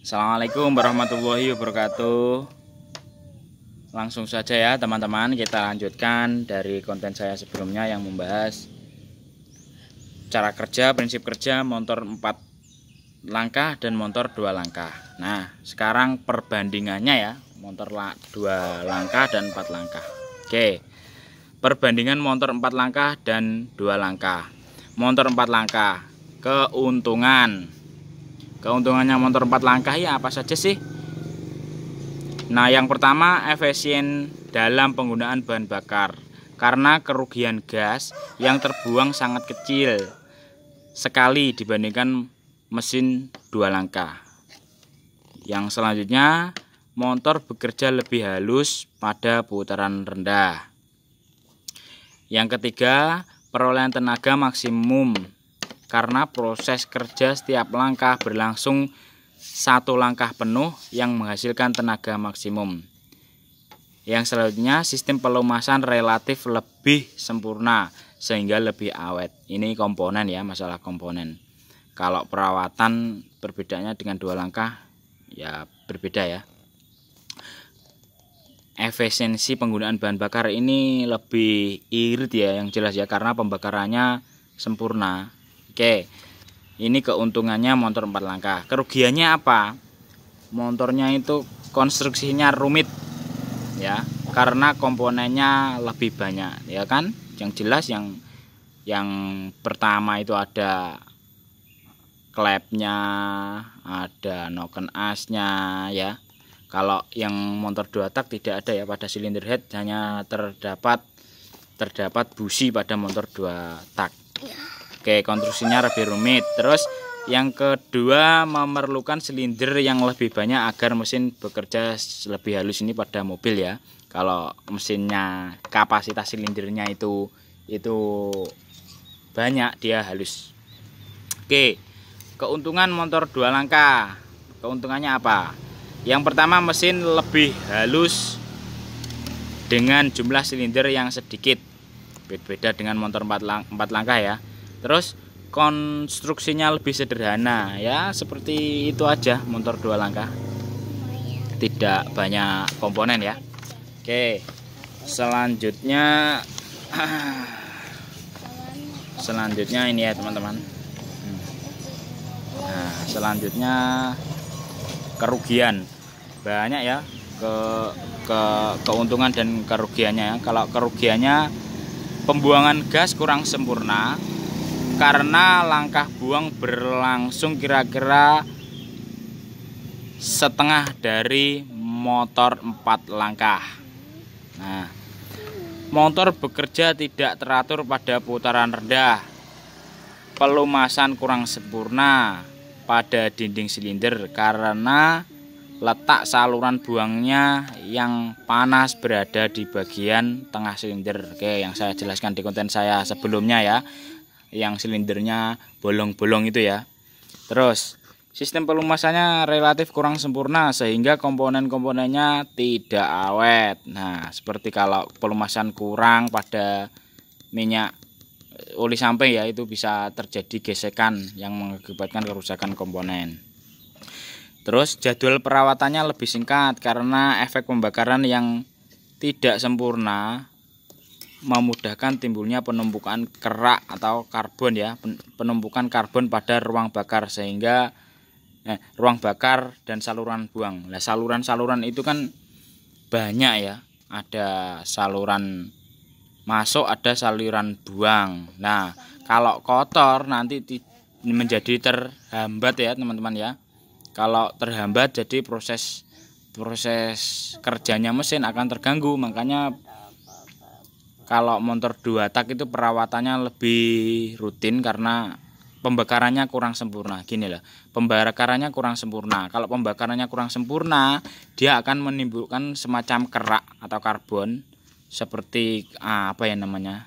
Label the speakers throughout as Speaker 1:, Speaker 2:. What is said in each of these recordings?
Speaker 1: Assalamualaikum warahmatullahi wabarakatuh. Langsung saja ya teman-teman, kita lanjutkan dari konten saya sebelumnya yang membahas cara kerja, prinsip kerja motor 4 langkah dan motor 2 langkah. Nah, sekarang perbandingannya ya, motor 2 langkah dan 4 langkah. Oke, perbandingan motor 4 langkah dan 2 langkah. Motor 4 langkah, keuntungannya motor 4 langkah ya apa saja sih? Nah, yang pertama, efisien dalam penggunaan bahan bakar karena kerugian gas yang terbuang sangat kecil sekali dibandingkan mesin 2 langkah. Yang selanjutnya, motor bekerja lebih halus pada putaran rendah. Yang ketiga, perolehan tenaga maksimum karena proses kerja setiap langkah berlangsung 1 langkah penuh yang menghasilkan tenaga maksimum. Yang selanjutnya, sistem pelumasan relatif lebih sempurna sehingga lebih awet. Ini komponen ya, masalah komponen. Kalau perawatan perbedaannya dengan 2 langkah ya berbeda ya. Efisiensi penggunaan bahan bakar ini lebih irit ya, yang jelas ya, karena pembakarannya sempurna. Oke, ini keuntungannya motor 4 langkah. Kerugiannya apa? Motornya itu konstruksinya rumit ya, karena komponennya lebih banyak ya kan. Yang jelas yang pertama itu ada klepnya, ada noken asnya ya. Kalau yang motor 2 tak tidak ada ya, pada silinder head hanya terdapat busi pada motor 2 tak. Oke, konstruksinya lebih rumit. Terus yang kedua, memerlukan silinder yang lebih banyak agar mesin bekerja lebih halus. Ini pada mobil ya. Kalau mesinnya kapasitas silindernya itu banyak, dia halus. Oke, keuntungan motor 2 langkah. Keuntungannya apa? Yang pertama, mesin lebih halus dengan jumlah silinder yang sedikit. Beda dengan motor 4 langkah ya. Terus konstruksinya lebih sederhana ya, seperti itu aja motor 2 langkah. Tidak banyak komponen ya. Oke, selanjutnya ini ya teman-teman. Nah, selanjutnya kerugian. Banyak ya keuntungan dan kerugiannya ya. Kalau kerugiannya, pembuangan gas kurang sempurna karena langkah buang berlangsung kira-kira setengah dari motor 4 langkah. Nah, motor bekerja tidak teratur pada putaran rendah. Pelumasan kurang sempurna pada dinding silinder karena letak saluran buangnya yang panas berada di bagian tengah silinder. Oke, yang saya jelaskan di konten saya sebelumnya ya, yang silindernya bolong-bolong itu ya. Terus sistem pelumasannya relatif kurang sempurna sehingga komponen-komponennya tidak awet. Nah, seperti kalau pelumasan kurang pada minyak oli samping ya, itu bisa terjadi gesekan yang mengakibatkan kerusakan komponen. Terus jadwal perawatannya lebih singkat karena efek pembakaran yang tidak sempurna memudahkan timbulnya penumpukan kerak atau karbon ya, penumpukan karbon pada ruang bakar sehingga ruang bakar dan saluran buang. Nah, saluran itu kan banyak ya, ada saluran masuk, ada saluran buang. Nah, kalau kotor nanti menjadi terhambat ya teman-teman ya. Kalau terhambat jadi proses kerjanya mesin akan terganggu. Makanya kalau motor 2 tak itu perawatannya lebih rutin karena pembakarannya kurang sempurna. Gini lah, pembakarannya kurang sempurna. Kalau pembakarannya kurang sempurna, dia akan menimbulkan semacam kerak atau karbon seperti apa ya namanya,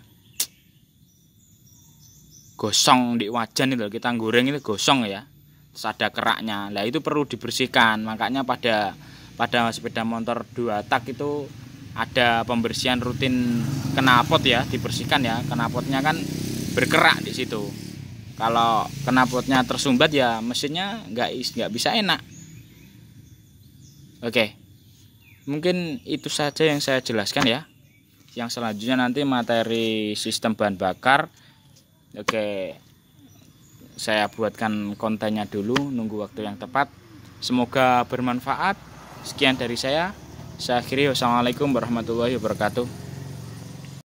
Speaker 1: gosong di wajan itu, kita goreng itu gosong ya, terus ada keraknya. Nah, itu perlu dibersihkan. Makanya pada sepeda motor 2 tak itu ada pembersihan rutin knalpot ya, dibersihkan ya. Knalpotnya kan berkerak di situ. Kalau knalpotnya tersumbat ya mesinnya nggak bisa enak. Oke, mungkin itu saja yang saya jelaskan ya. Yang selanjutnya nanti materi sistem bahan bakar. Oke, saya buatkan kontennya dulu, nunggu waktu yang tepat. Semoga bermanfaat. Sekian dari saya. Saya akhiri, wassalamualaikum warahmatullahi wabarakatuh.